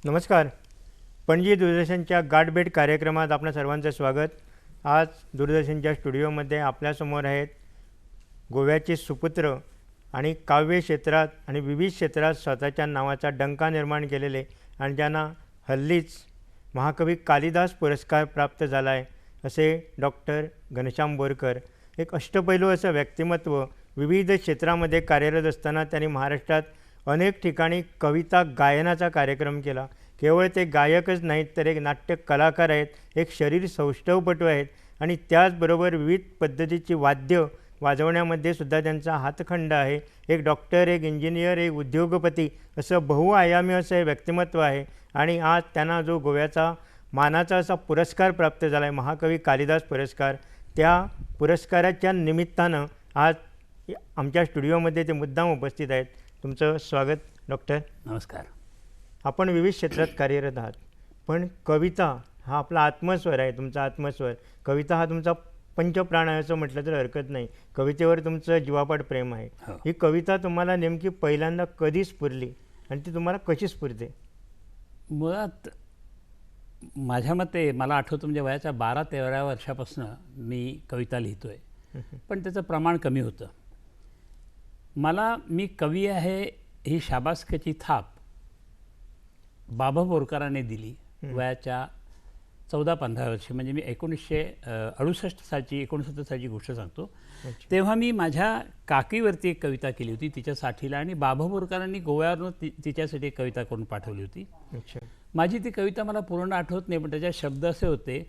नमस्कार. पणजी दूरदर्शनच्या गाठभेट कार्यक्रमात आपणा सर्वांचं स्वागत. आज दूरदर्शनच्या स्टुडिओमध्ये आपल्यासमोर आहेत गोव्याचे सुपुत्र आणि काव्य क्षेत्रात आणि विविध क्षेत्रात स्वतःच्या नावाचा डंका निर्माण केलेले आणि ज्यांना हल्लीच महाकवी कालिदास पुरस्कार प्राप्त झाला आहे असे डॉक्टर घनश्याम बोरकर. एक अष्टपैलू असं व्यक्तिमत्व. विविध क्षेत्रामध्ये कार्यरत असताना त्यांनी महाराष्ट्रात अनेक ठिकाणी कविता गायनाचा कार्यक्रम केला. केवळ ते गायकच नाहीत तर एक नाट्य कलाकार आहेत, एक शरीर सौष्ठवपटू आहेत आणि त्याचबरोबर विविध पद्धतीची वाद्य वाजवण्यामध्ये सुद्धा त्यांचा हातखंड आहे. एक डॉक्टर, एक इंजिनियर, एक उद्योगपती असं बहुआयामी असं हे व्यक्तिमत्व आहे. आणि आज त्यांना जो गोव्याचा मानाचा असा पुरस्कार प्राप्त झाला आहे, महाकवी कालिदास पुरस्कार, त्या पुरस्काराच्या निमित्तानं आज आमच्या स्टुडिओमध्ये ते मुद्दाम उपस्थित आहेत. तुमचं स्वागत डॉक्टर. नमस्कार. आपण विविध क्षेत्रात कार्यरत आहात, पण कविता हा आपला आत्मस्वर आहे, तुमचा आत्मस्वर. कविता हा तुमचा पंचप्राण आहे असं म्हटलं तर हरकत नाही. कवितेवर तुमचं जीवापाड प्रेम आहे. ही कविता तुम्हाला नेमकी पहिल्यांदा कधी स्फुरली आणि ती तुम्हाला कशी स्फुरते? मुळात माझ्या मते मला आठवतं म्हणजे वयाच्या 12-13 वर्षापासून मी कविता लिहितो आहे, पण त्याचं प्रमाण कमी होतं. मला मी कवी आहे ही शाबासकीची थाप बाबा बोरकरांनी दिली वयाच्या 14-15 वर्षी. म्हणजे मी 1968 सालची 69 सालची गोष्ट सांगतो. तेव्हा मी माझ्या काकीवरती एक कविता केली होती तिच्या साठीला, आणि बाबा बोरकरांनी गोव्यावरून तिच्यासाठी एक कविता करून पाठवली होती. माझी ती कविता मला पूर्ण आठवत नाही, पण त्याचे शब्द असे होते.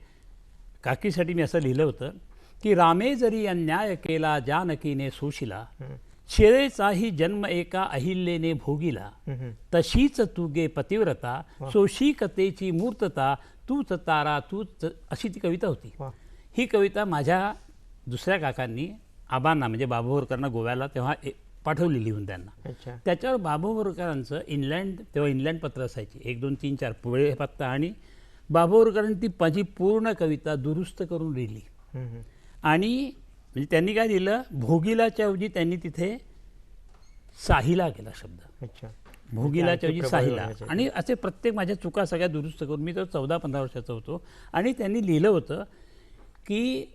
काकीसाठी मी असं लिहिलं होतं की रामे जरी अन्याय केला जानकीने सोशिला, शिळेचाही जन्म एका अहिल्येने भोगिला, तशीच तू गे पतिव्रता सोशिकतेची मूर्तता तूच तारा तूच, अशी ती कविता होती. ही कविता माझ्या दुसऱ्या काकांनी आबांना म्हणजे बाबा बोरकरांना गोव्याला तेव्हा पाठवली लिहून त्यांना. त्याच्यावर बाबा बोरकरांचं इंग्लंड, तेव्हा इंग्लंड पत्र असायची, 1, 2, 3, 4 पुढे पत्ता, आणि बाबा बोरकरांनी ती माझी पूर्ण कविता दुरुस्त करून लिहिली. आणि म्हणजे त्यांनी काय दिलं, भोगिलाच्या ऐवजी त्यांनी तिथे साहिला केला शब्द. भोगिलाच्या ऐवजी साहिला. आणि असे प्रत्येक माझ्या चुका सगळ्या दुरुस्त करून, मी तर 14-15 वर्षाचा होतो, आणि त्यांनी लिहिलं होतं की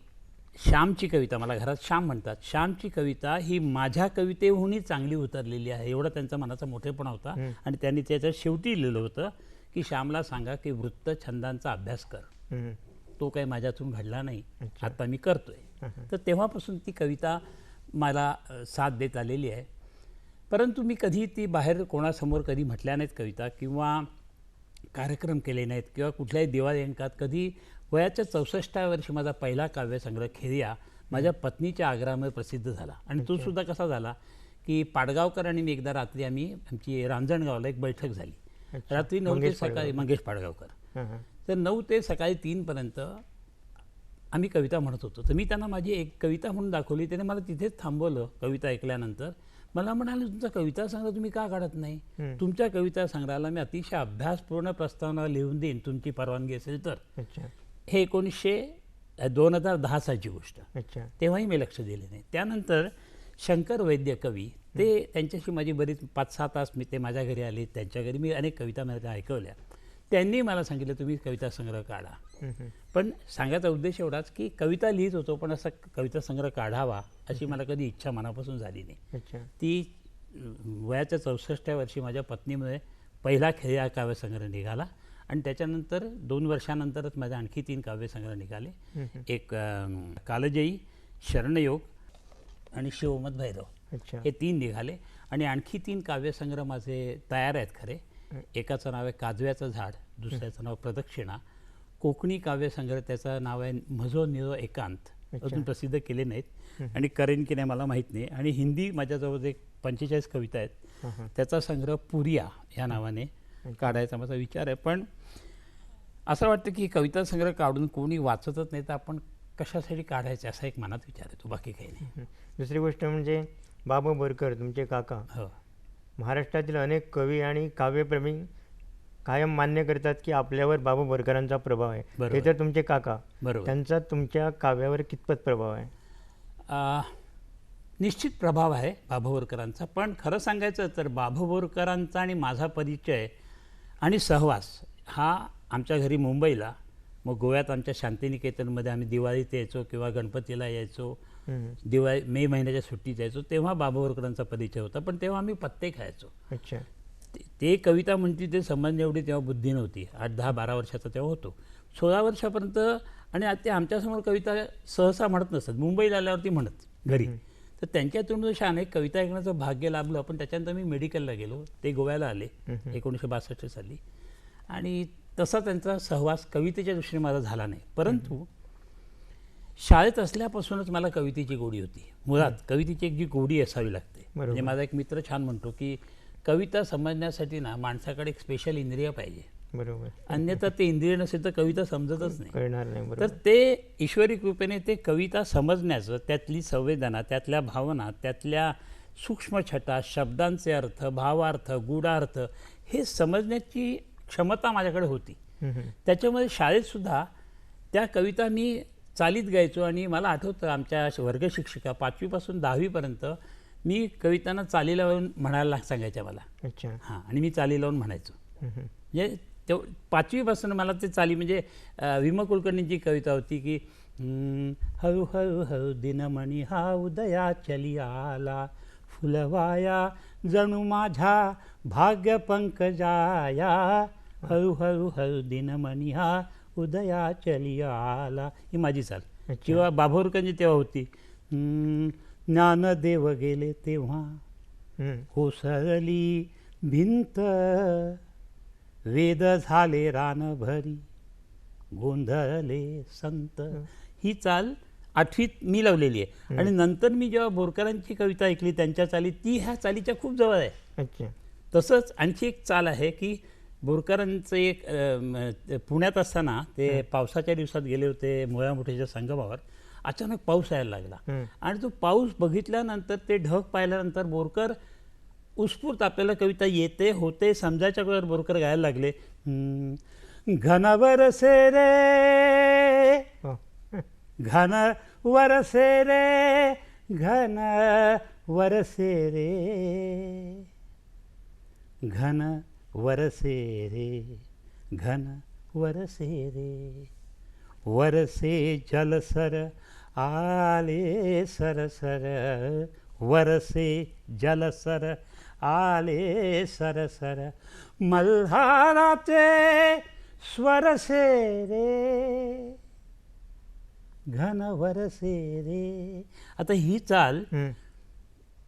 श्यामची कविता, मला घरात श्याम म्हणतात, श्यामची कविता ही माझ्या कवितेहूनही चांगली उतरलेली आहे, एवढा त्यांचा मनाचा मोठेपणा होता. आणि त्यांनी त्याच्या शेवटी लिहिलं होतं की श्यामला सांगा की वृत्त छंदांचा अभ्यास कर, तो काही माझ्यातून घडला नाही, आता मी करतोय. तर तेव्हापासून ती कविता मला साथ देत आलेली आहे. परंतु मी कधी ती बाहेर कोणासमोर कधी म्हटल्या नाहीत कविता, किंवा कार्यक्रम केले नाहीत, किंवा कुठल्याही दिवाळी अंकात कधी. वयाच्या 64व्या वर्षी माझा पहिला काव्यसंग्रह खेरिया माझ्या पत्नीच्या आग्रहामुळे प्रसिद्ध झाला. आणि तो सुद्धा कसा झाला की पाडगावकर आणि मी एकदा रात्री आमची रांजणगावला एक बैठक झाली. रात्री 9 ते सकाळी, मंगेश पाडगावकर, तर 9 ते सकाळी 3 पर्यंत आम्ही कविता म्हणत होतो. तर मी त्यांना माझी एक कविता म्हणून दाखवली. त्याने मला तिथेच थांबवलं. कविता ऐकल्यानंतर मला म्हणाले, तुमचा कविता संग्रह तुम्ही का काढत नाही? तुमच्या कविता संग्रहाला मी अतिशय अभ्यासपूर्ण प्रस्तावना लिहून देईन, तुमची परवानगी असेल तर. हे 2010 सालची गोष्ट. तेव्हाही मी लक्ष दिले नाही. त्यानंतर शंकर वैद्य कवी, ते त्यांच्याशी माझी बरीच 5-6 तास मी ते माझ्या घरी आले. त्यांच्या घरी मी अनेक कविता मला ऐकवल्या. त्यांनी मला सांगितलं तुम्ही कविता संग्रह काढा. पण सांगायचा उद्देश एवढाच की कविता लिहित होतो, पण असा कविता संग्रह काढावा अशी मला कधी इच्छा मनापासून झाली नाही. ती वयाच्या 64व्या वर्षी माझ्या पत्नीमुळे पहिला खेळा काव्यसंग्रह निघाला. आणि त्याच्यानंतर 2 वर्षानंतरच माझे आणखी 3 काव्यसंग्रह निघाले. एक कालजयी, शरणयोग आणि शिवमत भैरव, हे 3 निघाले. आणि आणखी 3 काव्यसंग्रह माझे तयार आहेत खरे. एकाचं नाव आहे काजव्याचं झाड, दुसऱ्याचं नाव प्रदक्षिणा. कोकणी काव्यसंग्रह त्याचं नाव आहे मझो निरो एकांत, अजून प्रसिद्ध केले नाहीत आणि करेन की नाही मला माहीत नाही. आणि हिंदी माझ्याजवळ एक 45 कविता आहेत, त्याचा संग्रह पुरिया ह्या नावाने काढायचा माझा विचार आहे. पण असं वाटतं की कविता संग्रह काढून कोणी वाचतच नाही, तर आपण कशासाठी काढायचं असा एक मनात विचार येतो, बाकी काही नाही. दुसरी गोष्ट म्हणजे बाबा बोरकर तुमचे काका, महाराष्ट्रातील अनेक कवी आणि काव्यप्रेमी कायम मान्य करतात की आपल्यावर बाबा बोरकरांचा प्रभाव आहे. ते तर तुमचे काका, त्यांचा तुमच्या काव्यावर कितपत प्रभाव आहे? निश्चित प्रभाव आहे बाबा बोरकरांचा. पण खरं सांगायचं तर बाबा बोरकरांचा आणि माझा परिचय आणि सहवास हा आमच्या घरी मुंबईला, मग गोव्यात आमच्या शांतिनिकेतनमध्ये आम्ही दिवाळीत यायचो किंवा गणपतीला यायचो, दिवाळी मे महिन्याच्या सुट्टीत यायचो, तेव्हा बाबा बोरकरांचा परिचय होता. पण तेव्हा आम्ही पत्ते खायचो. अच्छा. ते कविता म्हणते ते समजणे एवढी तेव्हा बुद्धी नव्हती. 8, 10, 12 वर्षाचा तेव्हा होतो. 16 वर्षापर्यंत. आणि ते आमच्यासमोर कविता सहसा म्हणत नसत, मुंबईला आल्यावरती म्हणत घरी. तर त्यांच्यातून जसे अनेक कविता ऐकण्याचं भाग्य लाभलं. पण त्याच्यानंतर मी मेडिकलला गेलो, ते गोव्याला आले 1962 साली. आणि तसा त्यांचा सहवास कवितेच्या दृष्टीने माझा झाला नाही. परंतु शाळेत असल्यापासूनच मला कवितेची गोडी होती. मुळात कवितेची एक जी गोडी असावी लागते. म्हणजे माझा एक मित्र छान म्हणतो की कविता समजण्यासाठी ना माणसाकडे एक स्पेशल इंद्रिय पाहिजे. बरोबर. अन्यथा ते इंद्रिय नसेल तर कविता समजतच नाही. कळणार नाही. तर बरोबर. ते ईश्वरी कृपेने ते कविता समजण्याचं, त्यातली संवेदना, त्यातल्या भावना, त्यातल्या सूक्ष्म छटा, शब्दांचे अर्थ, भावार्थ, गूढार्थ हे समजण्याची क्षमता माझ्याकडे होती. त्याच्यामध्ये शाळेतसुद्धा त्या कविता मी चालीत गायचो. आणि मला आठवतं आमच्या वर्गशिक्षिका 5वीपासून 10वीपर्यंत मी कवितांना चाली लावून म्हणायला सांगायच्या मला. अच्छा. हां. आणि मी चाली लावून म्हणायचो. म्हणजे 5वीपासून मला ते चाली, म्हणजे विमा कुलकर्णींची कविता होती की हळू हळू हळू दिनमणी हा उदया चली आला, फुलवाया जणू माझ्या भाग्य पंकजाया, हळू हळू हळू दिनमणी हा उदया चली आला, ही माझी चाल. किंवा बाभोरकरांची तेव्हा होती ज्ञानदेव गेले तेव्हा कोसळली भिंत, वेद झाले रानभरी गोंधळले संत. ही चाल 8वीत मी लावलेली आहे. आणि नंतर मी जेव्हा बोरकरांची कविता ऐकली त्यांच्या चाली, ती ह्या चालीच्या खूप जवळ आहे. अच्छा. तसंच आणखी एक चाल आहे की बोरकरांचं एक पुण्यात असताना ते पावसाच्या दिवसात गेले होते मुळामुठीच्या संगमावर. अचानक पाऊस यायला लागला आणि तो पाऊस बघितल्यानंतर, ते ढग पाहिल्यानंतर बोरकर उत्स्फूर्त आपल्याला कविता येते होते समजायच्या वेळेवर बोरकर गायला लागले घन वरसे रे घन वरसे रे घन वरसे रे घन वरसे रे घन वरसे रे, वरसे जलसर आले सरसर, वरसे जलसर आले सरसर, मल्हाराचे स्वरसे रे घन वरसे रे. आता ही चाल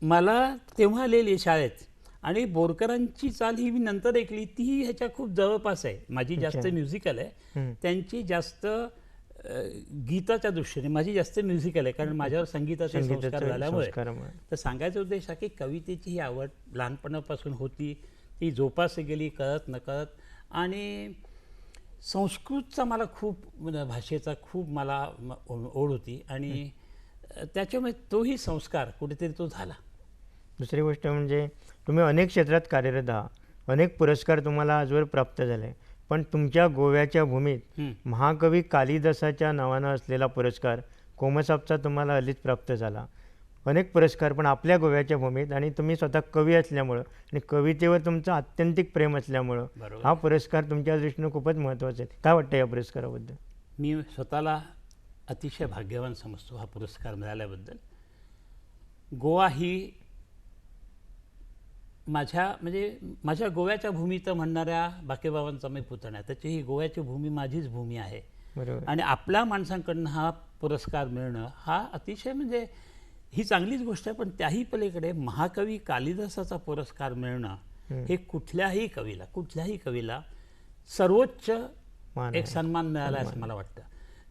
मला तेव्हा आलेली शाळेत. आणि बोरकरांची चाल ही मी नंतर ऐकली, ती ह्याच्या खूप जवळपास आहे. माझी जास्त म्युझिकल आहे, त्यांची जास्त गीताच्या दृष्टीने, माझी जास्त म्युझिकल आहे. कारण माझ्यावर संगीताचे संस्कार झाल्यामुळे. तर सांगायचा उद्देश हा की कवितेची ही आवड लहानपणापासून होती, ती जोपासली गेली कळत नकळत. आणि संस्कृतचा मला खूप, भाषेचा खूप मला ओढ होती. आणि त्याच्यामुळे तोही संस्कार कुठेतरी तो झाला. दुसरी गोष्ट म्हणजे तुम्ही अनेक क्षेत्रात कार्यरत आहात, अनेक पुरस्कार तुम्हाला आजवर प्राप्त झाले. पण तुमच्या गोव्याच्या भूमीत महाकवी कालिदासाच्या नावानं असलेला पुरस्कार कोमसाबचा तुम्हाला हल्लीच प्राप्त झाला. अनेक पुरस्कार पण आपल्या गोव्याच्या भूमीत. आणि तुम्ही स्वतः कवी असल्यामुळं आणि कवितेवर तुमचं आत्यंतिक प्रेम असल्यामुळं हा पुरस्कार तुमच्या दृष्टीनं खूपच महत्त्वाचा आहे. काय वाटतं या पुरस्काराबद्दल? मी स्वतःला अतिशय भाग्यवान समजतो हा पुरस्कार मिळाल्याबद्दल. गोवा ही माझ्या गोव्याच्या भूमीत म्हणणाऱ्या बाकेबाबांचा मी पुतणा आहे. त्याची ही गोव्याची भूमी माझीच भूमी आहे. बरोबर. आणि आपल्या माणसांकडनं हा पुरस्कार मिळणं हा अतिशय म्हणजे ही चांगलीच गोष्ट आहे. पण त्याही पलीकडे महाकवी कालिदासाचा पुरस्कार मिळणं हे कुठल्याही कवीला सर्वोच्च एक सन्मान मिळाला असं मला वाटतं.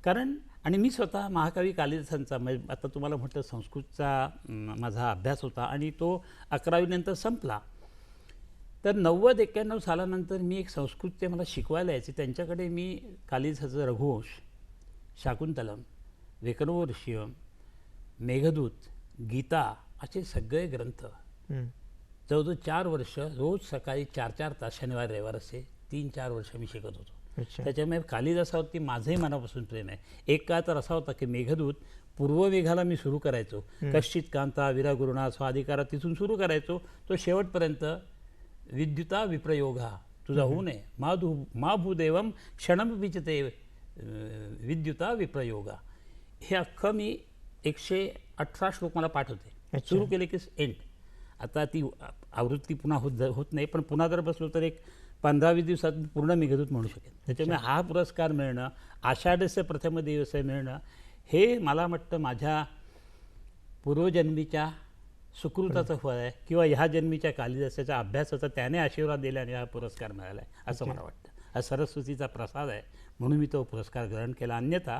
कारण आणि मी स्वतः महाकवी कालिदासांचा, म्हणजे आता तुम्हाला म्हटलं संस्कृतचा माझा अभ्यास होता आणि तो 11वी नंतर संपला. तर 90-91 सालानंतर मी एक संस्कृत ते मला शिकवायला यायचे. त्यांच्याकडे मी कालिदासाचं रघुवंश, शाकुंतलम, वेकनवोर्षियम, मेघदूत, गीता असे सगळे ग्रंथ जवळजवळ 4 वर्ष रोज सकाळी 4-4 तास, शनिवार रविवार असे 3-4 वर्ष मी शिकत होतो. त्याच्यामुळे कालिदासावरती माझंही मनापासून प्रेम आहे. एक काळ तर असा होता की मेघदूत पूर्व मेघाला मी सुरू करायचो, कश्चित कांता विरागुरुणा स्वाधिकारा तिथून सुरू करायचो. तो शेवटपर्यंत विद्युता विप्रयोगा तुझा होऊ नये मा भूदेवम क्षणम विजते विद्युता विप्रयोगा. हे अख्खं मी 118 श्लोक मला पाठ होते. अच्छा. सुरू केले की एंड. आता ती आवृत्ती पुन्हा होत नाही, पण पुन्हा जर बसलो तर एक 15-20 दिवसात पूर्ण मेघदूत म्हणू शकेन. त्याच्यामुळे हा पुरस्कार मिळणं, आषाढस्य प्रथम दिवस मिळणं, हे मला वाटतं माझ्या पूर्वजन्मीच्या सुकृताचं फळ आहे किंवा ह्या जन्मीच्या कालिदासाच्या अभ्यासाचा त्याने आशीर्वाद दिल्याने हा पुरस्कार मिळाला आहे असं मला वाटतं. हा सरस्वतीचा प्रसाद आहे म्हणून मी तो पुरस्कार ग्रहण केला. अन्यथा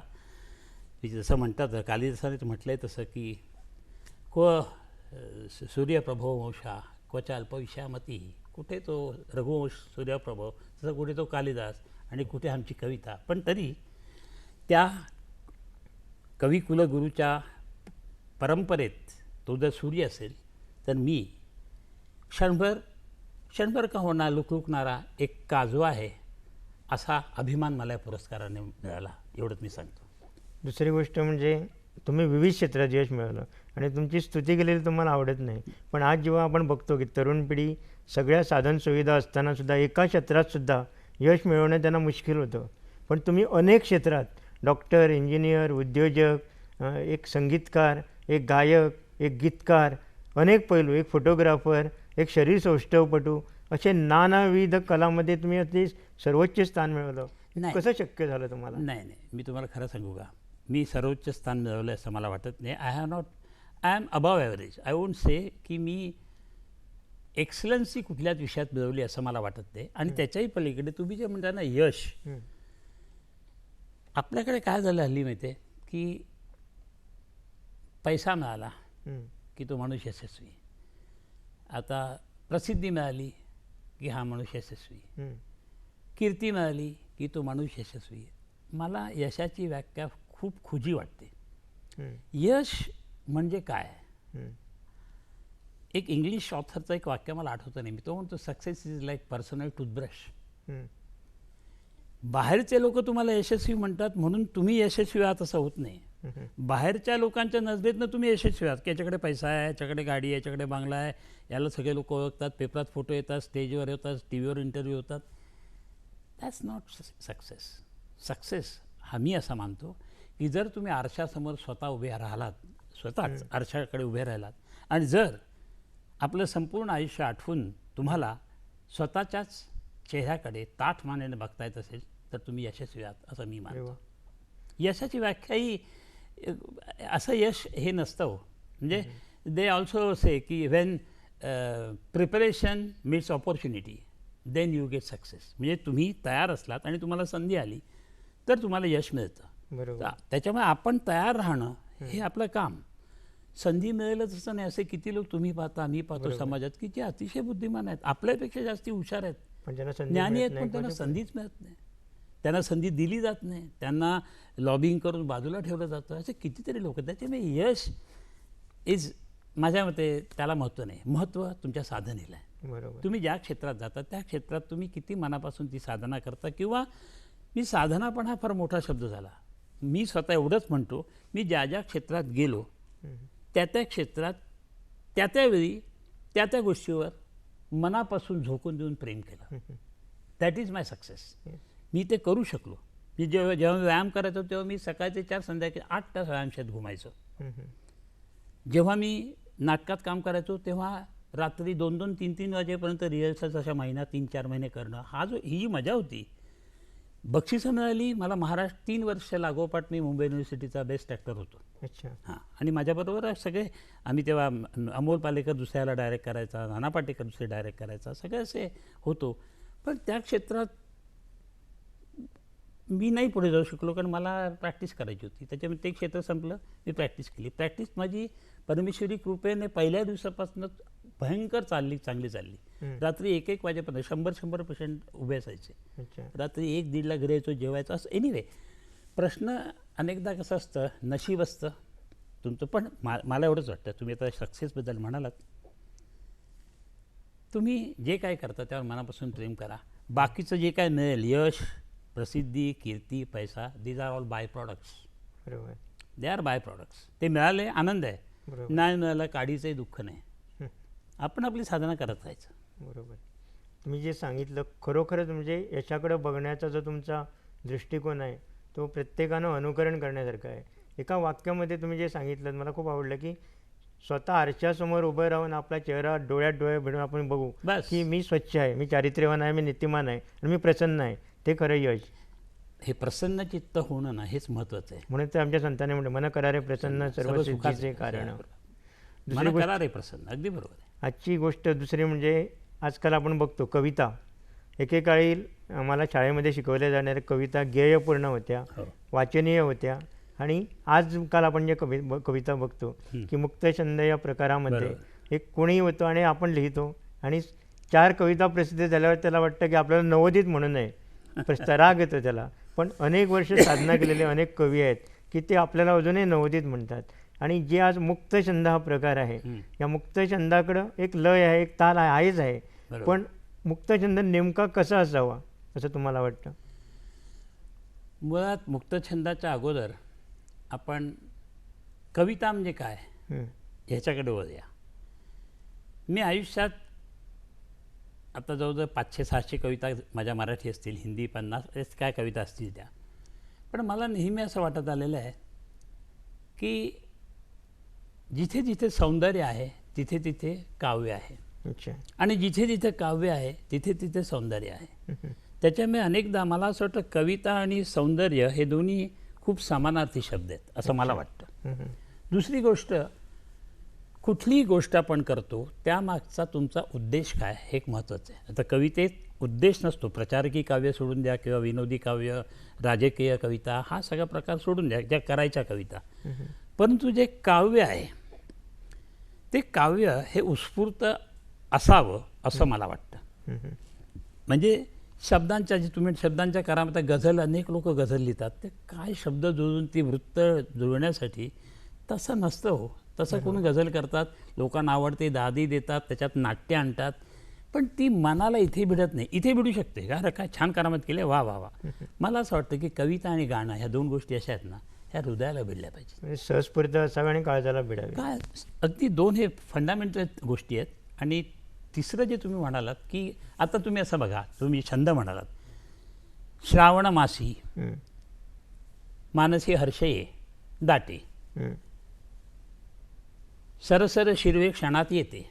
जसं म्हणतात, कालिदासाने म्हटलं आहे तसं की सूर्यप्रभो वंशा क्वच अल्पविषयामती. कुठे तो रघुवंश सूर्यप्रभो, तसं कुठे तो कालिदास आणि कुठे आमची कविता. पण तरी त्या कविकुलगुरूच्या परंपरेत तो जर सूर्य असेल तर मी क्षणभर का होणार लुकलुकणारा एक काजवा आहे असा अभिमान मला या पुरस्काराने मिळाला. एवढंच मी सांगतो. दुसरी गोष्ट म्हणजे तुम्ही विविध क्षेत्रात यश मिळवलं आणि तुमची स्तुती केलेली तुम्हाला आवडत नाही. पण आज जेव्हा आपण बघतो की तरुण पिढी सगळ्या साधनसुविधा असतानासुद्धा एका क्षेत्रातसुद्धा यश मिळवणं त्यांना मुश्किल होतं. पण तुम्ही अनेक क्षेत्रात डॉक्टर, इंजिनियर, उद्योजक, एक संगीतकार, एक गायक, एक गीतकार, अनेक पैलू, एक फोटोग्राफर, एक शरीरसौष्ठवपटू, असे नानाविध कलामध्ये तुम्ही अगदी सर्वोच्च स्थान मिळवलं. नाही. कसं शक्य झालं तुम्हाला? नाही, मी तुम्हाला खरं सांगू का, मी सर्वोच्च स्थान मिळवलं असं मला वाटत नाही. I am above average. I won't say की मी एक्सलन्सी कुठल्याच विषयात मिळवली असं मला वाटत नाही. आणि त्याच्याही पलीकडे तुम्ही जे म्हणता ना यश, आपल्याकडे काय झालं हल्ली माहिती आहे की पैसा मिळाला की तो माणूस यशस्वी. आता प्रसिद्धी मिळाली की हा माणूस यशस्वी. कीर्ती मिळाली की तो माणूस यशस्वी. मला यशाची व्याख्या खूप खुजी वाटते. यश म्हणजे काय? एक इंग्लिश ऑथरचं एक वाक्य मला आठवतं नाही. मी तो म्हणतो, success is like personal toothbrush. बाहेरचे लोक तुम्हाला यशस्वी म्हणतात म्हणून तुम्ही यशस्वी आहात असं होत नाही. बाहेरच्या लोकांच्या नजरेतनं तुम्ही यशस्वी आहात की याच्याकडे पैसा आहे, याच्याकडे गाडी आहे, याच्याकडे बांगला आहे, याला सगळे लोक ओळखतात, पेपरात फोटो येतात, स्टेजवर येतात, टी व्हीवर इंटरव्ह्यू होतात. That's not success. सक्सेस हा मी असा मानतो की जर तुम्ही आरशासमोर स्वतः उभे राहिलात, स्वतःच आरशाकडे उभे राहिलात आणि जर आपलं संपूर्ण आयुष्य आठवून तुम्हाला स्वतःच्याच चेहऱ्याकडे ताठ मानेने बघता येत असेल तर तुम्ही यशस्वी आहात असं मी मानतो. यशाची व्याख्या ही असं यश हे नसतं हो. म्हणजे दे ऑल्सो से की when preparation meets opportunity then you get success. म्हणजे तुम्ही तयार असलात आणि तुम्हाला संधी आली तर तुम्हाला यश मिळतं. बरोबर. त्याच्यामुळे आपण तयार राहणं हे आपलं काम. संधी मिळेलच असं नाही. असे किती लोक तुम्ही पाहता, मी पाहतो समाजात की जे अतिशय बुद्धिमान आहेत, आपल्यापेक्षा जास्ती हुशार आहेत, ज्ञानी आहेत, पण त्यांना संधीच मिळत नाही. त्यांना संधी दिली जात नाही. त्यांना लॉबिंग करून बाजूला ठेवलं जातं. असे कितीतरी लोक. त्याच्यामुळे यश इज माझ्या मते त्याला महत्त्व नाही. महत्त्व तुमच्या साधनेला आहे. बरोबर. तुम्ही ज्या क्षेत्रात जाता त्या क्षेत्रात तुम्ही किती मनापासून ती साधना करता. किंवा मी साधना पण हा फार मोठा शब्द झाला. मी स्वतः एवढंच म्हणतो, मी ज्या ज्या क्षेत्रात गेलो त्या त्या क्षेत्रात त्या त्यावेळी त्या त्या गोष्टीवर मनापासून झोकून देऊन प्रेम केलं. That is my success. मी ते करू शकलो. मी जेव्हा व्यायाम करायचो तेव्हा मी सकाळचे 4 संध्याकाळी 8 तास व्यायामशाळेत घुमायचो. जेव्हा मी नाटकात काम करायचो तेव्हा रात्री 2-2, 3-3 वाजेपर्यंत रिहर्सल्स अशा महिना 3-4 महिने करणं. ही जी मजा होती. बक्षिसं मिळाली मला. महाराष्ट्र 3 वर्ष लागोपाठ मी मुंबई युनिव्हर्सिटीचा बेस्ट ॲक्टर होतो. अच्छा. हां. आणि माझ्याबरोबर सगळे आम्ही तेव्हा अमोल पालेकर दुसऱ्याला डायरेक्ट करायचा, नाना पाटेकर दुसरे डायरेक्ट करायचा, सगळे असे होतो. पण त्या क्षेत्रात मी नाही पुढे जाऊ शकलो कारण मला प्रॅक्टिस करायची होती. त्याच्यामुळे ते क्षेत्र संपलं. मी प्रॅक्टिस केली. प्रॅक्टिस माझी परमेश्वरी कृपेने पहिल्या दिवसापासूनच भयंकर चांगली चालली. रात्री 1-1 वाजेपर्यंत 100% उभे असायचे. रात्री 1-1:30ला घरी यायचो, जेवायचं. असं एनिवे प्रश्न अनेकदा कसं असतं, नशीब असतं तुमचं. पण मला एवढंच वाटतं, तुम्ही आता सक्सेसबद्दल म्हणालात, तुम्ही जे काय करता त्यावर मनापासून प्रेम करा. बाकीचं जे काय मिळेल, यश, प्रसिद्धी, कीर्ती, पैसा, these are all byproducts. बरोबर. They are byproducts. ते मिळाले आनंद आहे, नाही मिळालं काडीचंही दुःख नाही. आपण आपली साधना करत राहायचं. बरोबर. तुम्ही जे सांगितलं खरोखरच म्हणजे याच्याकडे बघण्याचा जो तुमचा दृष्टिकोन आहे तो प्रत्येकानं अनुकरण करण्यासारखं आहे. एका वाक्यामध्ये तुम्ही जे सांगितलं मला खूप आवडलं की स्वतः आरशासमोर उभं राहून आपला चेहरा डोळ्यात डोळे भिडून आपण बघू बस. की मी स्वच्छ आहे, मी चारित्र्यवान आहे, मी नीतिमान आहे आणि मी प्रसन्न आहे. ते खरं यश. हे प्रसन्न चित्त होणं ना हेच महत्त्वाचं आहे. म्हणून ते आमच्या संतांनी म्हणलं मन करारे प्रसन्न सर्व सिद्धीचे कारण. दुसरी मला गोष्ट करा रे प्रसन्न, अगदी बरोबर आहे. आजची गोष्ट दुसरी म्हणजे आजकाल आपण बघतो कविता एकेकाळी आम्हाला शाळेमध्ये शिकवल्या जाणाऱ्या कविता गेयपूर्ण होत्या, हो. वाचनीय होत्या आणि आजकाल आपण जे कविता बघतो की मुक्तछंद या प्रकारामध्ये बरोबर. एक कोणी होतो आणि आपण लिहितो आणि 4 कविता प्रसिद्ध झाल्यावर त्याला वाटतं की आपल्याला नवोदित म्हणू नये, राग येतो त्याला. पण अनेक वर्ष साधना केलेले अनेक कवी आहेत की ते आपल्याला अजूनही नवोदित म्हणतात. आणि जे आज मुक्तछंद हा प्रकार आहे या मुक्तछंदाकडं एक लय आहे, एक ताल आहेच आहे. बरोबर. पण मुक्तछंद नेमका कसा असावा असं तुम्हाला वाटतं? मुळात मुक्तछंदाच्या अगोदर आपण कविता म्हणजे काय ह्याच्याकडे वळूया. मी आयुष्यात आता जवळजवळ 500-600 कविता माझ्या मराठी असतील, हिंदी 50 काय कविता असतील त्या. पण मला नेहमी असं वाटत आलेलं आहे की जिथे जिथे सौंदर्य आहे तिथे तिथे काव्य आहे. अच्छा. आणि जिथे जिथे काव्य आहे तिथे तिथे सौंदर्य आहे. त्याच्यामुळे अनेकदा मला असं वाटतं कविता आणि सौंदर्य हे दोन्ही खूप समानार्थी शब्द आहेत असं मला वाटतं. दुसरी गोष्ट, कुठलीही गोष्ट आपण करतो त्यामागचा तुमचा उद्देश काय हे एक महत्त्वाचं आहे. आता कवितेत उद्देश नसतो. प्रचारकी काव्य सोडून द्या किंवा विनोदी काव्य, राजकीय कविता हा सगळा प्रकार सोडून द्या ज्या करायच्या कविता. परंतु जे काव्य आहे ते काव्य हे उत्स्फूर्त असावं असं मला वाटतं. म्हणजे शब्दांच्या जे तुम्ही शब्दांच्या करामध्ये गझल, अनेक लोक गझल लिहितात, ते काय शब्द जुळून ती वृत्त जुळण्यासाठी तसं नसतं हो. तसं कोणी गझल करतात, लोकांना आवडते, दादी देतात, त्याच्यात नाट्य आणतात, पण ती मनाला इथे भिडत नाही. इथे भिडू शकते का, काय छान करामत केले, वा वा वा. मला असं वाटतं की कविता आणि गाणं ह्या दोन गोष्टी अशा आहेत ना, ह्या हृदयाला भिडल्या पाहिजेत. सहस्फूर्त असावे आणि काळजाला भिडावे. काय अगदी दोन हे फंडामेंटल गोष्टी आहेत. आणि तिसरं जे तुम्ही म्हणालात की आता तुम्ही असं बघा, तुम्ही छंद म्हणालात, श्रावण मासी मानसी हर्षये दाटे, सरसर शिरवे क्षणात येते,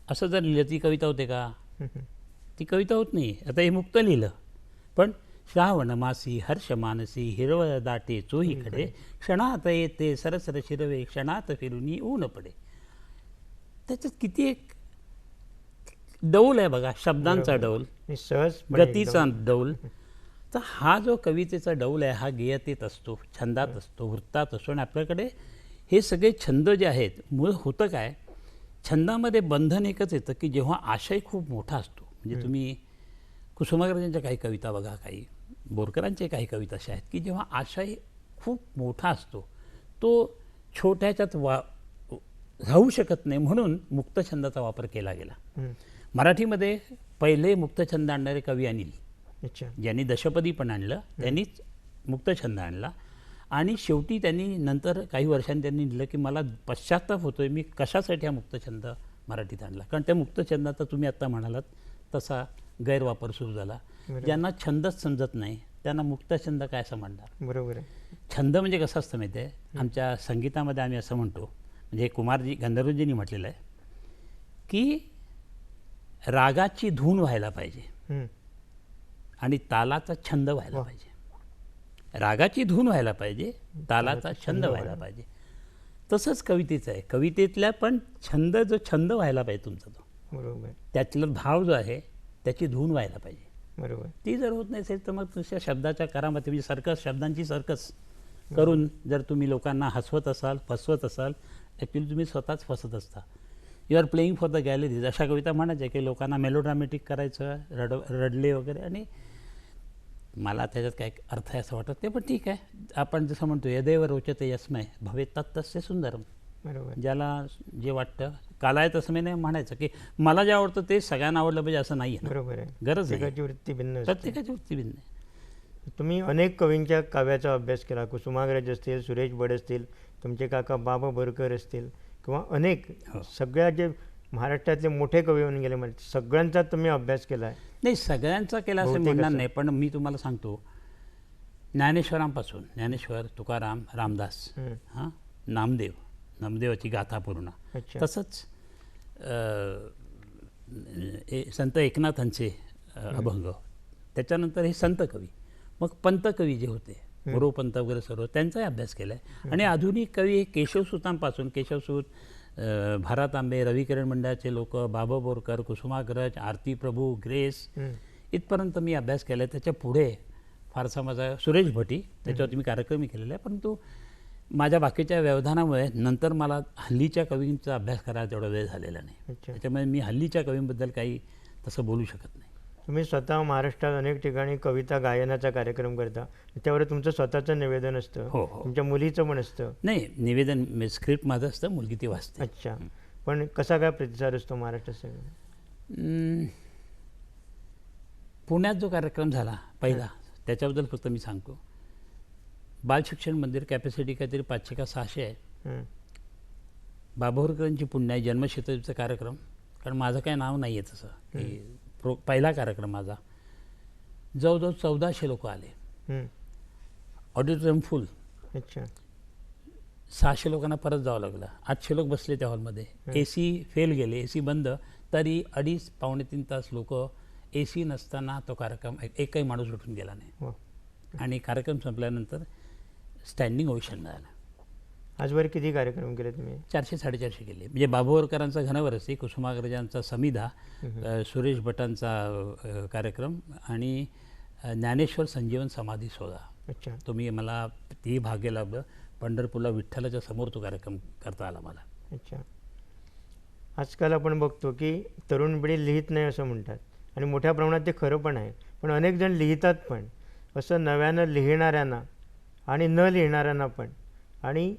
असं जर लिहिलं ती कविता होते का? ती कविता होत नाही. आता हे मुक्त लिहिलं, पण श्रावण मासी हर्ष मानसी हिरवळ दाटे चोहीकडे, क्षणात येते सरसर शिरवे क्षणात फिरून ऊन पडे. त्याच्यात किती एक डौल आहे बघा, शब्दांचा डौल, सहज गतीचा डौल. तर हा जो कवितेचा डौल आहे हा गेयतेत असतो, छंदात असतो, वृत्तात असतो. आणि आपल्याकडे हे सगळे छंद जे आहेत, मूळ होतं काय, छंदामध्ये बंधन एकच येतं की जेव्हा आशय खूप मोठा असतो. म्हणजे तुम्ही कुसुमाग्रजांच्या काही कविता बघा, काही बोरकरांच्या काही कविता अशा आहेत की जेव्हा आशय खूप मोठा असतो तो छोट्याच्यात राहू शकत नाही, म्हणून मुक्तछंदाचा वापर केला गेला. मराठीमध्ये पहिले मुक्तछंद आणणारे कवी अनिल, ज्यांनी दशपदी पण आणलं, त्यांनीच मुक्तछंद आणला. आणि शेवटी त्यांनी नंतर काही वर्षांनी त्यांनी लिहिलं की मला पश्चाताप होतोय, मी कशासाठी हा मुक्तछंद मराठीत आणला. कारण त्या मुक्तछंदाचा तुम्ही आत्ता म्हणालात तसा गैरवापर सुरू झाला. ज्यांना छंदच समजत नाही त्यांना मुक्तछंद काय समजणार. बरोबर आहे. छंद म्हणजे कसं असतं माहिती आहे, आमच्या संगीतामध्ये आम्ही असं म्हणतो, म्हणजे कुमारजी गंधर्वजींनी म्हटलेलं आहे की रागाची धून व्हायला पाहिजे आणि तालाचा छंद व्हायला पाहिजे. रागाची धून व्हायला पाहिजे, तालाचा छंद व्हायला पाहिजे. तसंच कवितेचं आहे, कवितेतल्या पण छंद व्हायला पाहिजे तुमचा तो. बरोबर. त्यातला भाव जो आहे त्याची धून व्हायला पाहिजे. बरोबर. ती जर होत नसेल तर मग तुमच्या शब्दाच्या करामध्ये म्हणजे सर्कस, शब्दांची सर्कस करून जर तुम्ही लोकांना हसवत असाल, फसवत असाल, ॲक्च्युली तुम्ही स्वतःच फसत असता. You are playing for the galleries अशा कविता म्हणायच्या की लोकांना मेलोड्रामॅटिक करायचं, रडले वगैरे. आणि मला त्याच्यात काय अर्थ आहे असं वाटत ते, पण ठीक आहे. आपण जसं म्हणतो यदेव रोचते यस्मय भवे तत्तस्य सुंदरम. बरोबर. ज्याला जे वाटतं, कालाय तस्मै नाही म्हणायचं की मला जे आवडतं ते सगळ्यांना आवडलं पाहिजे असं नाही आहे. बरोबर आहे. गरज आहे, प्रत्येकाची वृत्ती भिन्न असते. प्रत्येकाची वृत्ती भिन्न आहे. तुम्ही अनेक कवींच्या काव्याचा अभ्यास केला, कुसुमाग्रज असतील, सुरेश भट असतील, तुमचे काका बाबा बोरकर असतील किंवा अनेक सगळ्या जे महाराष्ट्रातले मोठे कवी होऊन गेले म्हणजे सगळ्यांचा तुम्ही अभ्यास केला आहे. नाही, सगळ्यांचा केला असं बहुतेक म्हणणार असं. नाही, पण मी तुम्हाला सांगतो, ज्ञानेश्वरांपासून ज्ञानेश्वर, तुकाराम, रामदास, हां, नामदेवाची गाथा पूर्ण, अच्छा. तसंच संत एकनाथांचे अभंग, त्याच्यानंतर हे संत कवी, मग पंत कवी जे होते गुरुपंत वगैरे सर्व त्यांचाही अभ्यास केला आहे. आणि आधुनिक कवी हे केशवसूतांपासून, केशवसूत, भारत तांबे, रविकिरण मंडळाचे लोक, बाबा बोरकर, कुसुमाग्रज, आरती प्रभू, ग्रेस, इथपर्यंत मी अभ्यास केला आहे. त्याच्या पुढे फारसा माझा सुरेश भटी, त्याच्यावरती मी कार्यक्रमही केलेला आहे, परंतु माझ्या बाकीच्या व्यवधानामुळे नंतर मला हल्लीच्या कवींचा अभ्यास करायला तेवढा वेळ झालेला नाही. अच्छा. त्याच्यामुळे मी हल्लीच्या कवींबद्दल काही तसं बोलू शकत नाही. तुम्ही स्वतः महाराष्ट्रात अनेक ठिकाणी कविता गायनाचा कार्यक्रम करता, त्यावर तुमचं स्वतःचं निवेदन असतं, हो, हो. तुमच्या मुलीचं पण असतं. नाही, निवेदन स्क्रिप्ट माझं असतं, मुलगी ती वाचते. अच्छा. पण कसा काय प्रतिसाद असतो महाराष्ट्रात सगळं? पुण्यात जो कार्यक्रम झाला पहिला, त्याच्याबद्दल फक्त मी सांगतो. बालशिक्षण मंदिर, कॅपॅसिटी काहीतरी 500 का 600 आहे. बाभोरकरांची पुण्य जन्मशताब्दीचा कार्यक्रम, कारण माझं काही नाव नाही आहे तसं, की पहिला कार्यक्रम माझा, जवळजवळ 1400 लोक आले, ऑडिटोरियम फुल. अच्छा. 600 लोकांना परत जावं लागलं, 800 लोक बसले त्या हॉलमध्ये, AC फेल गेले, AC बंद, तरी 2.5-3 तास लोक, AC नसताना तो कार्यक्रम, एकही माणूस उठून गेला नाही. हो. आणि कार्यक्रम संपल्यानंतर स्टँडिंग ओवेशन मिळालं. आजवर किती कार्यक्रम केले तुम्ही? 400-450 केले. म्हणजे बाबूवरकरांचा घनवरसी, कुसुमाग्रजांचा समिधा, सुरेश भटांचा कार्यक्रम आणि ज्ञानेश्वर संजीवन समाधी सोहळा. अच्छा. तुम्ही मला ती भाग्य लाभलं, पंढरपूरला विठ्ठलाच्या समोर तो कार्यक्रम करता आला मला. अच्छा. आजकाल आपण बघतो की तरुण पिढी लिहित नाही असं म्हणतात, आणि मोठ्या प्रमाणात ते खरं पण आहे, पण अनेक जण लिहितात पण. असं नव्यानं लिहिणाऱ्यांना आणि न लिहिणाऱ्यांना पण, आणि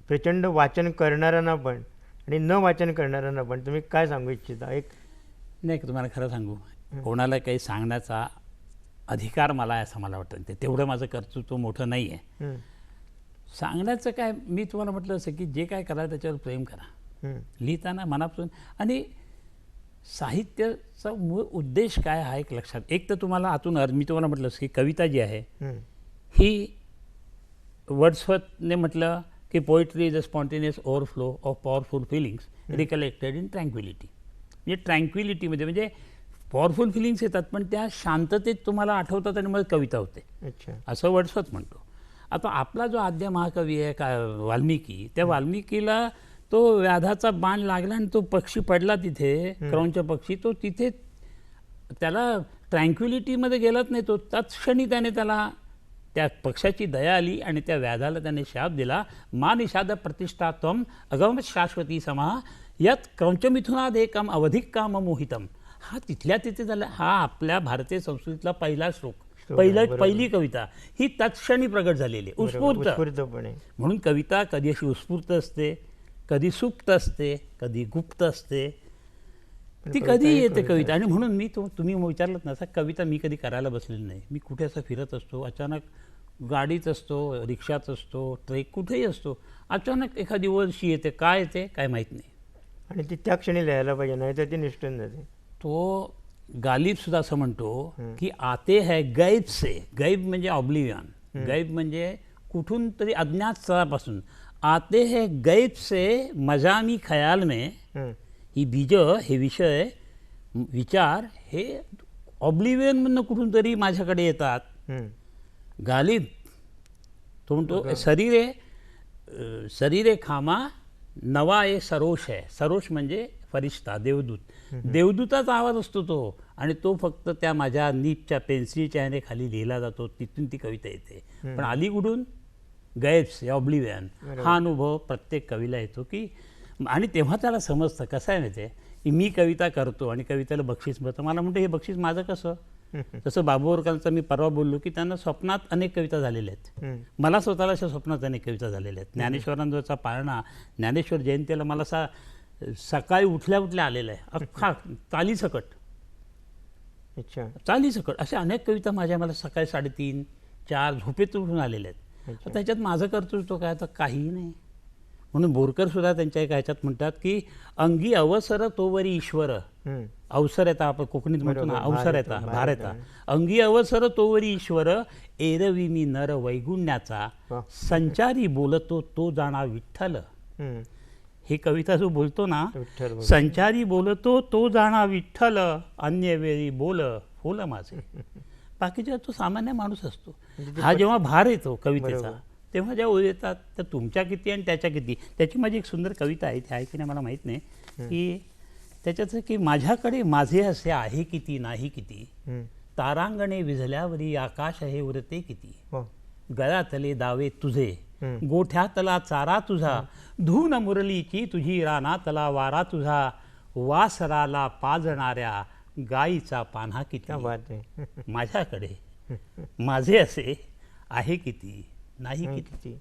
प्रचंड वाचन करणाऱ्यांना पण आणि न वाचन करणाऱ्यांना पण तुम्ही काय सांगू इच्छिता? एक नाही, तुम्हाला खरं सांगू, कोणाला काही सांगण्याचा अधिकार मला आहे असं मला वाटतं. ते तेवढं माझं कर्तृत्व मोठं नाही आहे. सांगण्याचं काय, मी तुम्हाला म्हटलं असं की जे काय करा त्याच्यावर प्रेम करा, लिहिताना मनापासून. आणि साहित्याचा मूळ उद्देश काय हा एक लक्षात, एक तर तुम्हाला आतून मी तुम्हाला म्हटलं की कविता जी आहे ही, वर्ड्सवर्थने म्हटलं की poetry is a spontaneous overflow of powerful feelings recollected in tranquillity. म्हणजे ट्रँक्विलिटीमध्ये म्हणजे पॉवरफुल फिलिंग्स येतात, पण त्या शांततेत तुम्हाला आठवतात आणि मग कविता होते. अच्छा. असं वर्ड्सवर्थ म्हणतो. आता आपला जो आद्य महाकवी आहे का वाल्मिकी, त्या वाल्मिकीला तो व्याधाचा बाण लागला आणि तो पक्षी पडला तिथे, क्रौंच पक्षी, तो तिथे त्याला ट्रँक्विलिटीमध्ये गेलाच नाही. तो तत्क्षणी त्याने त्याला त्या पक्षाची दया आली आणि त्या व्याधाला त्याने शाप दिला, मा निषाद प्रतिष्ठा त्वम अगम शाश्वती समा यत क्रौंचमिथुनाद एकम अवधिक काम मोहितम. हा तिथल्या तिथे झाला. हा आपल्या भारतीय संस्कृतीतला पहिला श्लोक, पहिली कविता ही तत्क्षणी प्रगट झालेली, उत्स्फूर्तपणे. म्हणून कविता कधी अशी उत्स्फूर्त असते, कधी सुप्त असते, कधी गुप्त असते, ती कधी येते कविता. आणि म्हणून मी तुम्ही विचारलं ना, असा कविता मी कधी करायला बसलेली नाही. मी कुठे असं फिरत असतो, अचानक गाडीत असतो, रिक्षात असतो, ट्रेक कुठेही असतो, अचानक एखादी वर्षी येते, काय येते काय माहीत नाही, आणि ती त्या क्षणी लिहायला पाहिजे, नाही तर ती निष्ठून जाते. तो गालिब सुद्धा असं म्हणतो की आते है गैब से, गैब म्हणजे ऑब्लिव्हियन, गैब म्हणजे कुठून तरी अज्ञात स्थळापासून, आते है गैब से मजामी खयाल में. ही बीजं, हे विषय, विचार हे ऑब्लिव्हियनमधनं कुठून तरी माझ्याकडे येतात. गालिब तो म्हणतो शरीरे खामा नवा ए सरोश आहे. सरोश म्हणजे फरिश्ता, देवदूत. देवदूताचा आवाज असतो तो, आणि तो फक्त त्या माझ्या नीपच्या पेन्सिलच्या ह्याने खाली लिहिला जातो, तिथून ती कविता येते. पण आली कुठून? गैब्स, ऑब्लिव्हियन. हा अनुभव प्रत्येक कवीला येतो की, आणि तेव्हा त्याला समजतं. कसं आहे माहिती आहे की मी कविता करतो आणि कवितेला बक्षीस मिळतं, मला म्हणतं हे बक्षीस माझं कसं. तसं बाबूवरकरांचं मी परवा बोललो की त्यांना स्वप्नात अनेक कविता झालेल्या आहेत, मला स्वतःला अशा स्वप्नात अनेक कविता झालेल्या आहेत. ज्ञानेश्वरांचा पाळणा, ज्ञानेश्वर जयंतीला मला सकाळी उठल्या आलेला आहे, अख्खा चालीसकट. अच्छा. चालीसकट अशा अनेक कविता मला सकाळी 3:30-4 झोपेत उठून आलेल्या आहेत. त्याच्यात माझं कर्तृत्व काय, तर काहीही नाही. म्हणून बोरकर सुद्धा त्यांच्या एका ह्याच्यात म्हणतात की अंगी अवसर तोवरी ईश्वर. हम्म. अवसर येता आपण कोकणीत म्हणतो ना, बरोबर. अवसर येता, भार येता. अंगी अवसर तोवरी ईश्वर, एरवी मी नर वैगुण्याचा, वा. संचारी बोलतो तो जाणा विठ्ठल. हम्म. ही कविता जो बोलतो ना, विठ्ठल बोल. संचारी बोलतो तो जाणा विठ्ठल, अन्य वेळी बोल फुल माझे. बाकीच्या तो सामान्य माणूस असतो. हा जेव्हा भार येतो कवितेचा, बरोबर. तेव्हा ज्या ओळी येतात त्या तुमच्या किती आणि त्याच्या किती. त्याची माझी एक सुंदर कविता आहे, ती आहे की नाही मला माहीत नाही, की त्याच्यात की माझ्याकडे माझे असे आहे किती नाही किती, हम्म. तारांगणे विझल्यावरी आकाश हे उरते किती, वा. गळ्यातले दावे तुझे, हम्म. गोठ्यातला चारा तुझा, धून मुरलीची तुझी रानातला वारा तुझा, वासराला पाजणाऱ्या गाईचा पान्हा किती. क्या बात आहे. माझ्याकडे माझे असे आहे किती नाही किती. किती.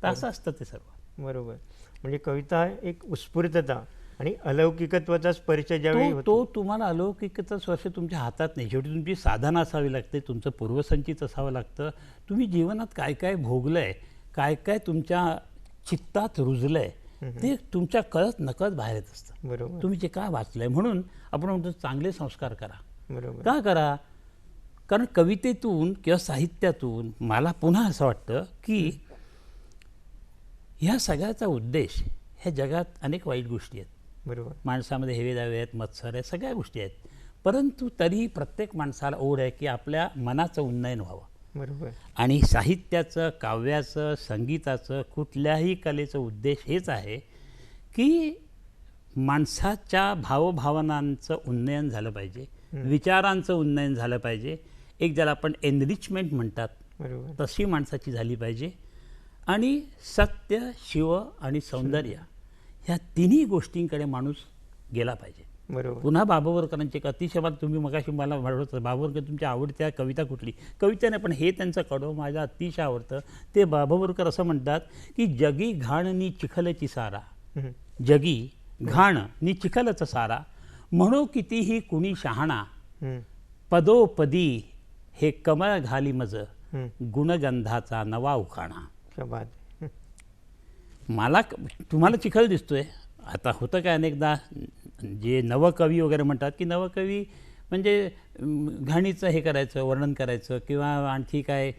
तर असं असतं ते सर्व. बरोबर. म्हणजे कविता एक उत्स्फूर्तता आणि अलौकिकत्वाचा स्पर्श ज्यावेळी तो होतो. तो तुम्हाला अलौकिकचा स्पर्श तुमच्या हातात नाही. शेवटी तुमची साधना असावी लागते, तुमचं पूर्वसंचित असावं लागतं. तुम्ही जीवनात काय काय भोगलंय, काय काय तुमच्या चित्तात रुजलंय, ते तुमच्या कळत नकळत बाहेर येत असतं. बरोबर. तुम्ही जे काय वाचलंय. म्हणून आपण म्हणतो चांगले संस्कार करा. बरोबर. का करा? कारण कवितेतून किंवा साहित्यातून मला पुन्हा असं वाटतं की ह्या सगळ्याचा उद्देश, ह्या जगात अनेक वाईट गोष्टी आहेत. बरोबर. माणसामध्ये हेवेदावे आहेत, मत्सर आहेत, सगळ्या गोष्टी आहेत. परंतु तरी प्रत्येक माणसाला ओढ आहे की आपल्या मनाचं उन्नयन व्हावं. बरोबर. आणि साहित्याचं, काव्याचं, संगीताचं, कुठल्याही कलेचं उद्देश हेच आहे की माणसाच्या भावभावनांचं उन्नयन झालं पाहिजे, विचारांचं उन्नयन झालं पाहिजे. एक ज्याला आपण एनरिचमेंट म्हणतात बरोबर. तशी माणसाची झाली पाहिजे. आणि सत्य, शिव आणि सौंदर्य ह्या तिन्ही गोष्टींकडे माणूस गेला पाहिजे. बरोबर. पुन्हा बाबुवरकरांचे एक अतिशय तुम्ही मगाशी मला म्हणत बाबुवरकर तुमच्या आवडत्या कविता कुठली? कविता नाही, पण हे त्यांचं कडवं माझं अतिशय आवडतं. ते बाबुवरकर असं म्हणतात की जगी घाण नि चिखलची सारा, हम्म. जगी घाण नि चिखलच सारा, म्हणो कितीही कुणी शहाणा, हम्म. पदोपदी हे कमळ घाली मज, हम्म. गुणगंधाचा नवा उखाणा. क्या बात आहे. मला तुम्हाला चिखल दिसतोय. आता होतं काय अनेकदा जे नवकवी वगैरे म्हणतात की नवकवी म्हणजे घाणीचं हे करायचं, वर्णन करायचं, किंवा आणखी काय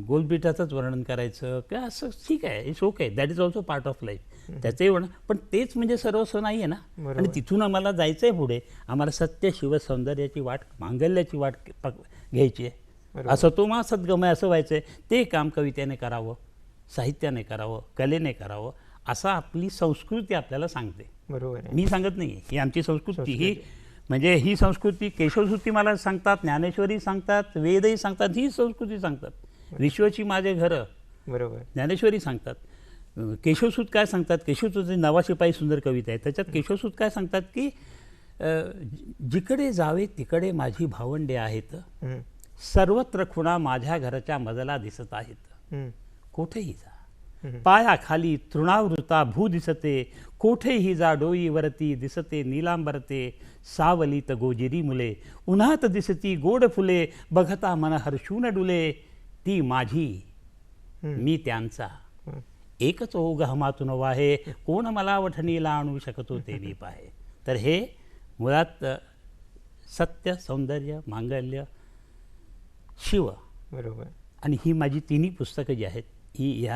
गोलपीठाचंच वर्णन करायचं किंवा असं. ठीक आहे, it's okay, that is also part of life. त्याचंही वर्णन, पण तेच म्हणजे सर्वस्व नाही आहे ना. बरोबर. आणि तिथून आम्हाला जायचं आहे पुढे. आम्हाला सत्य, शिव, सौंदर्याची वाट, मांगल्याची वाट घ्यायची आहे. बरोबर. असं तो मा सद्गमय असं व्हायचं आहे. ते काम कवितेने करावं, साहित्याने करावं, कलेने करावं, असं आपली संस्कृती आपल्याला सांगते. बरोबर आहे. मी सांगत नाही, ही आमची संस्कृती. ही म्हणजे ही संस्कृती केशवसूती मला सांगतात, ज्ञानेश्वरी सांगतात, वेदही सांगतात, ही संस्कृती सांगतात. विश्वची माझे घरं बरोबर. ज्ञानेश्वरी सांगतात. केशवसूत काय सांगतात? केशवसूती नवा शिपाई सुंदर कविता आहे. त्याच्यात केशवसूत काय सांगतात की जिकडे जावे तिकडे माझी भावंडे आहेत, हम्म. सर्वत्र खुणा माझ्या घराच्या मजला दिसत आहेत. हम्म. कोठेही जा, हम्म. पायाखाली तृणावृता भू दिसते, कोठेही जा डोईवरती दिसते नीलांबरते, सावलीत गोजिरी मुले, उन्हात दिसती गोड फुले, बघता मन हर्षून डुले, ती माझी मी त्यांचा, हम्म. एकच ओघ हमातून वाहे, कोण मला वठणीला आणू शकतो ते मी पाहे. तर हे मुळात सत्य, सौंदर्य, मांगल्य, शिव बरोबर. आणि ही माझी तिन्ही पुस्तकं जी आहेत, ही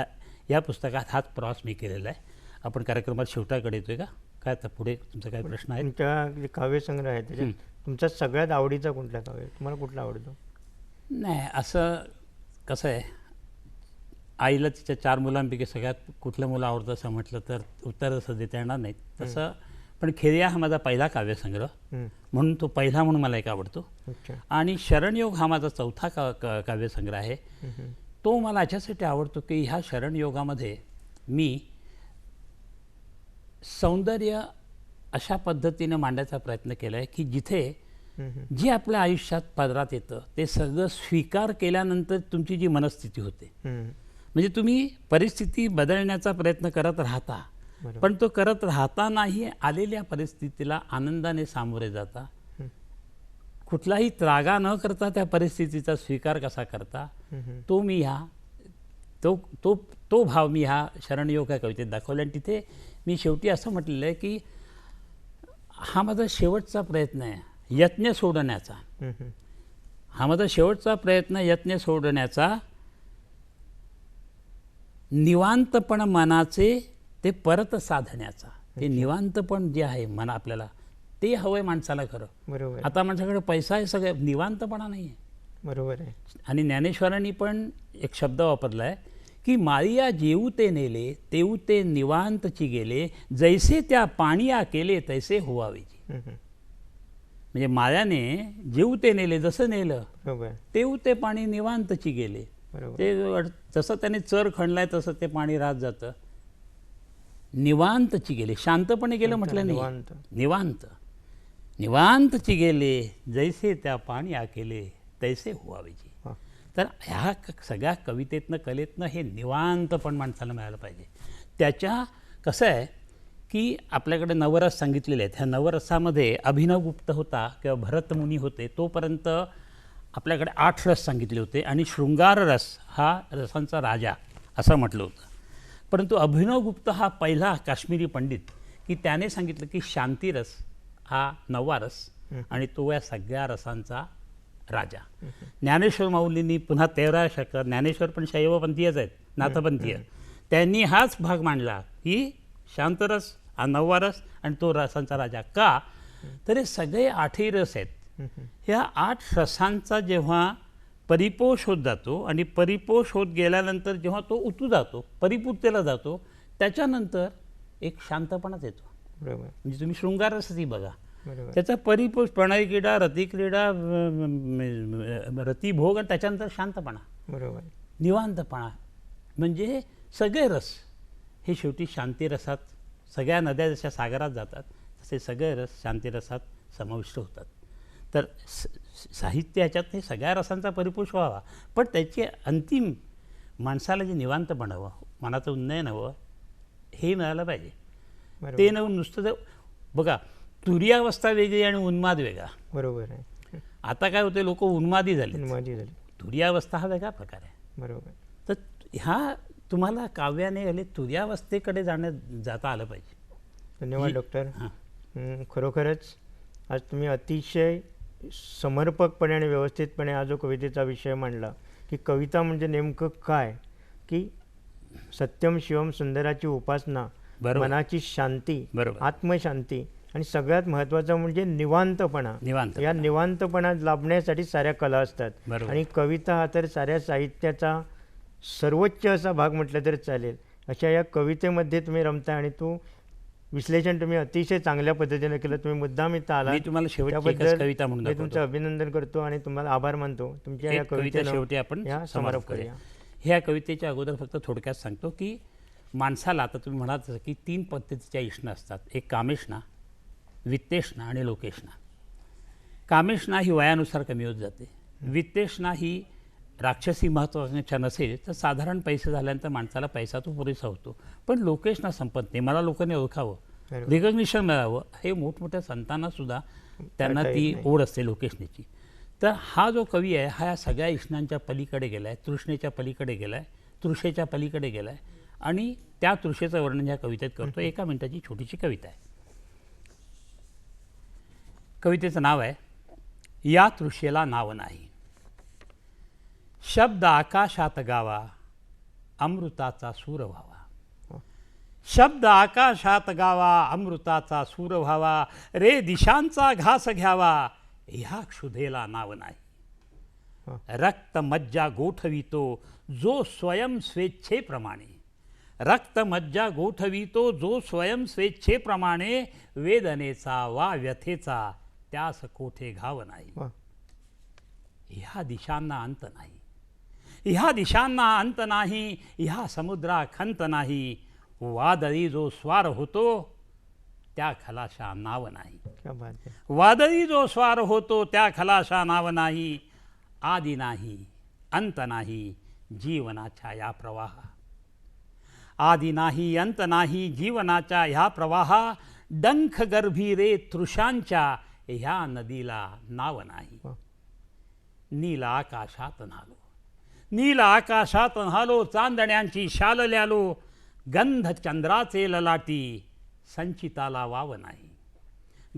या पुस्तकात हाच प्रवास मी केलेला आहे. आपण कार्यक्रमात शेवटाकडे येतोय का? काय आता पुढे तुमचा काय प्रश्न आहे? तुमच्या जे काव्यसंग्रह आहे त्याच्यात तुमचा सगळ्यात आवडीचा कुठला काव्य आहे? तुम्हाला कुठला आवडतो? नाही, असं कसं आहे, आईला तिच्या 4 मुलांपैकी सगळ्यात कुठलं मुलं आवडतं असं म्हटलं तर उत्तर असं देता येणार नाही तसं. पण खेरिया हा माझा पहिला काव्यसंग्रह, म्हणून तो पहिला म्हणून मला एक आवडतो. अच्छा. आणि शरणयोग हा माझा चौथा काव्यसंग्रह आहे. तो मला याच्यासाठी आवडतो की ह्या शरणयोगामध्ये मी सौंदर्य अशा पद्धतीने मांडायचा प्रयत्न केला आहे की जिथे जे आपल्या आयुष्यात पदरात येतं ते सगळं स्वीकार केल्यानंतर तुमची जी मनस्थिती होते, म्हणजे तुम्ही परिस्थिती बदलण्याचा प्रयत्न करत राहता, पण तो करत राहतानाही आलेल्या परिस्थितीला आनंदाने सामोरे जाता, कुठलाही त्रागा न करता त्या परिस्थितीचा स्वीकार कसा करता, तो मी ह्या तो तो तो भाव मी ह्या शरणयोग या कवितेत दाखवला. आणि तिथे मी शेवटी असं म्हटलेलं आहे की हा माझा शेवटचा प्रयत्न आहे यत्न सोडण्याचा. हा माझा शेवटचा प्रयत्न यत्न सोडण्याचा. निवांतपण मनाचे ते परत साधण्याचा. ते निवांतपण जे आहे मना आपल्याला ते हवं आहे माणसाला खरं. बरोबर. आता माझ्याकडे पैसा आहे सगळं, निवांतपणा नाही आहे. बरोबर आहे. आणि ज्ञानेश्वरांनी पण एक शब्द वापरला आहे की मारिया जेऊ ते नेले तेऊ ते निवांतची गेले, जैसे त्या पाणिया केले तैसे होवावेची. म्हणजे मायाने जेऊ ते नेले, जसं नेलं बरोबर. तेऊ ते पाणी निवांतची गेले. बरोबर. ते जसं त्याने चर खणलाय तसं ते पाणी राहत जातं. निवांतची गेले, शांतपणे गेलं म्हटलं नाही, निवांत. निवांत. निवांतची गेले जैसे त्या पाणी आकेले तैसे व्हावेची. हा. तर ह्या सगळ्या कवितेतनं कलेतनं हे निवांतपण माणसाला मिळालं पाहिजे. त्याच्या कसं आहे की आपल्याकडे नवरस सांगितलेले आहेत. ह्या नवरसामध्ये अभिनवगुप्त होता किंवा भरतमुनी होते, तोपर्यंत आपल्याकडे 8 रस सांगितले होते आणि शृंगार रस हा रसांचा राजा असं म्हटलं होतं. परंतु अभिनवगुप्त हा पहिला काश्मीरी पंडित की त्याने सांगितलं की शांतिरस हा 9वा रस आणि तो या सगळ्या रसांचा राजा. ज्ञानेश्वर माऊलींनी पुन्हा 13 शतकात, ज्ञानेश्वर पण शैवपंथीयच आहेत, नाथपंथीय, त्यांनी हाच भाग मांडला की शांतरस हा 9वा रस आणि तो रसांचा राजा. का तर हे सगळे 8ही रस आहेत. ह्या 8 रसांचा जेव्हा परिपोष होत जातो आणि परिपोष होत गेल्यानंतर जेव्हा तो उतू जातो, परिपूर्तेला जातो, त्याच्यानंतर एक शांतपणाच येतो. बरोबर. म्हणजे तुम्ही शृंगार रसही बघा, बरोबर. त्याचा परिपोष प्रणय क्रीडा, रतिक्रीडा, रतिभोग आणि त्याच्यानंतर शांतपणा, बरोबर. निवांतपणा. म्हणजे सगळे रस हे शेवटी शांतिरसात, सगळ्या नद्या जशा सागरात जातात तसे सगळे रस शांतिरसात समाविष्ट होतात. तर साहित्य ह्याच्यात हे सगळ्या रसांचा परिपोष व्हावा, पण त्याची अंतिम माणसाला जे निवांतपण हवं, मनाचं उन्नयन हवं, हे मिळालं पाहिजे. बरोबर. ते नव्हतं नुसतं जर बघा, तुर्यावस्था वेगळी आणि उन्माद वेगळा. बरोबर आहे. आता काय होते, लोक उन्मादी झाले. माझी झाली. तुर्यावस्था हा वेगळा प्रकार आहे. बरोबर. तर ह्या तुम्हाला काव्याने आले तुर्यावस्थेकडे जाता आलं पाहिजे. धन्यवाद डॉक्टर. हां. खरोखरच आज तुम्ही अतिशय समर्पकपणे आणि व्यवस्थितपणे हा जो कवितेचा विषय मांडला की कविता म्हणजे नेमकं काय, की सत्यम शिवम सुंदराची उपासना, बरोबर. मनाची शांती, बरोबर. आत्मशांती आणि सगळ्यात महत्त्वाचं म्हणजे निवांतपणा. निवांत. या निवांतपणा लाभण्यासाठी साऱ्या कला असतात. बरोबर. आणि कविता हा तर साऱ्या साहित्याचा सर्वोच्च असा भाग म्हटलं तरी चालेल. अशा या कवितेमध्ये तुम्ही रमताय आणि तो विश्लेषण तुम्ही अतिशय चांगल्या पद्धतीने केलं. तुम्ही मुद्दाम इथं आला, मी तुम्हाला शेवटची एकच कविता म्हणून मी तुमचं दाखवतो. अभिनंदन करतो आणि तुम्हाला आभार मानतो. तुमच्या या एक कविता कवितेनं शेवटी आपण या समारोप समारोप करूया. करूया. ह्या कवितेच्या अगोदर फक्त थोडक्यात सांगतो की माणसाला, आता तुम्ही म्हणाल तसं की 3 पद्धतीच्या इष्णा असतात. एक कामेष्णा, वित्तेष्णा आणि लोकेष्णा. कामेष्णा ही वयानुसार कमी होत जाते. वित्तेष्णा ही राक्षसी महत्त्वाकांक्षा नसेल तर साधारण पैसे झाल्यानंतर माणसाला पैसा तो पुरेसा होतो. पण लोकेष्णा संपत नाही. मला लोकांनी ओळखावं, बरोबर. रिकग्निशन मिळावं, हे मोठमोठ्या संतांनासुद्धा त्यांना करता ती येत नाही. ओढ असते लोकेशनीची. तर हा जो कवी आहे हा या सगळ्या इष्णांच्या पलीकडे गेला आहे, तृष्णेच्या पलीकडे गेला आहे, तृषेच्या पलीकडे गेला आहे आणि त्या तृषेचं वर्णन ह्या कवितेत करतो. 1 मिनिटाची छोटीशी कविता आहे. कवितेचं नाव आहे या तृषेला नाव नाही. शब्द आकाशात गावा, अमृताचा सूर व्हावा. शब्द आकाशात गावा, अमृताचा सूर व्हावा, रे दिशांचा घास घ्यावा, ह्या क्षुधेला नाव नाही. रक्त मज्जा गोठवितो जो स्वयं स्वेच्छेप्रमाणे, रक्त मज्जा गोठवितो जो स्वयं स्वेच्छेप्रमाणे, वेदनेचा वा व्यथेचा त्यास कोठे घाव नाही. ह्या दिशांना अंत नाही, ह्या दिशांना अंत नाही, ह्या समुद्रा खंत नाही. वादळी जो स्वार होतो त्या खलाशा नाव नाही. क्या बात आहे. वादळी जो स्वार होतो त्या खलाशा नाव नाही. आदि नाही अंत नाही जीवनाच्या या प्रवाहा, आदि नाही अंत नाही जीवनाच्या ह्या प्रवाहा. डंख गर्भी रे तृषांच्या ह्या नदीला नाव नाही. नील आकाशात नालो, नील आकाशात न्हालो चांदण्यांची शालल्यालो, गंध चंद्राचे ललाटी संचिताला वाव नाही.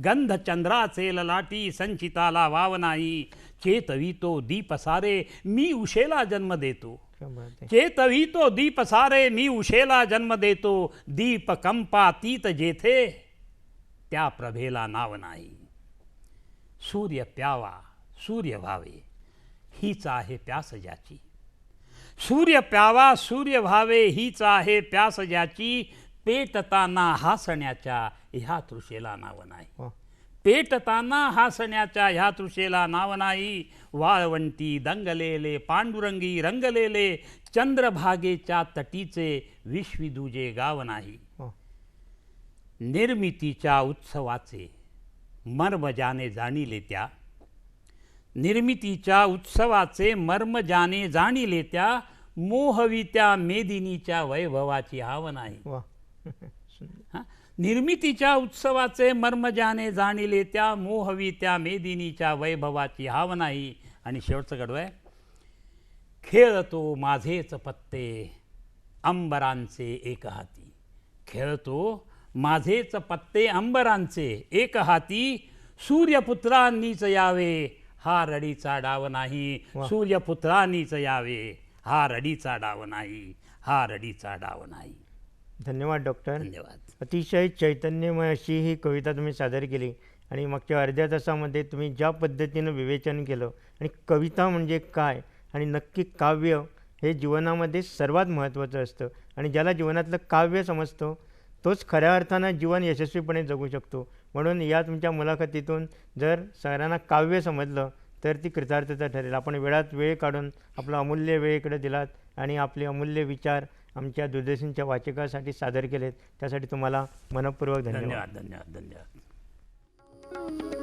गंध चंद्राचे ललाटी संचिताला वाव नाही. चेतवी तो दीप सारे मी उशेला जन्म देतो. क्या बात आहे. चेतवी तो दीप सारे मी उशेला जन्म देतो. दीप कंपातीत जेथे त्या प्रभेला नाव नाही. सूर्य प्यावा सूर्य व्हावे हीच आहे प्यास ज्याची. सूर्य प्यावा सूर्य व्हावे हीच आहे प्यास ज्याची. पेटताना हसण्याच्या ह्या तृषेला नाव नाही. वा. पेटताना हसण्याच्या ह्या तृषेला नाव नाही. वाळवंटी दंगलेले पांडुरंगी रंगलेले, चंद्रभागेच्या तटीचे विश्विदुजे गाव नाही. वा. निर्मितीच्या उत्सवाचे मर्म ज्याने जाणिले त्या, निर्मितीच्या उत्सवाचे मर्म ज्याने जाणिले त्या, मोहवित्या मेदिनीच्या वैभवाची हाव नाही. वा. हां, निर्मितीच्या उत्सवाचे मर्म ज्याने जाणिले त्या, मोहवित्या मेदिनीच्या वैभवाची हाव नाही. आणि शेवटचं कडवं आहे, खेळतो माझेच पत्ते अंबरांचे एक हाती. खेळतो माझेच पत्ते अंबरांचे एक हाती. सूर्यपुत्रांनीच यावे हा रडीचा डाव नाही. वा. सूर्यपुत्रांनीच यावे हा रडीचा डाव नाही. हा रडीचा डाव नाही. धन्यवाद डॉक्टर. धन्यवाद. अतिशय चैतन्यमय अशी ही कविता तुम्ही सादर केली आणि मागच्या अर्ध्या तासामध्ये तुम्ही ज्या पद्धतीनं विवेचन केलं आणि कविता म्हणजे काय आणि नक्की काव्य हे जीवनामध्ये सर्वात महत्त्वाचं असतं आणि ज्याला जीवनातलं काव्य समजतो तोच खऱ्या अर्थानं जीवन यशस्वीपणे जगू शकतो. म्हणून या तुमच्या मुलाखतीतून जर सगळ्यांना काव्य समजलं तर ती कृतार्थता ठरेल. आपण वेळात वेळ काढून आपला अमूल्य वेळ इकडे दिलात आणि आपले अमूल्य विचार आमच्या दूरदर्शनच्या वाचकासाठी सादर केलेत त्यासाठी तुम्हाला मनःपूर्वक धन्यवाद. धन्यवाद. धन्यवाद. धन्यवाद.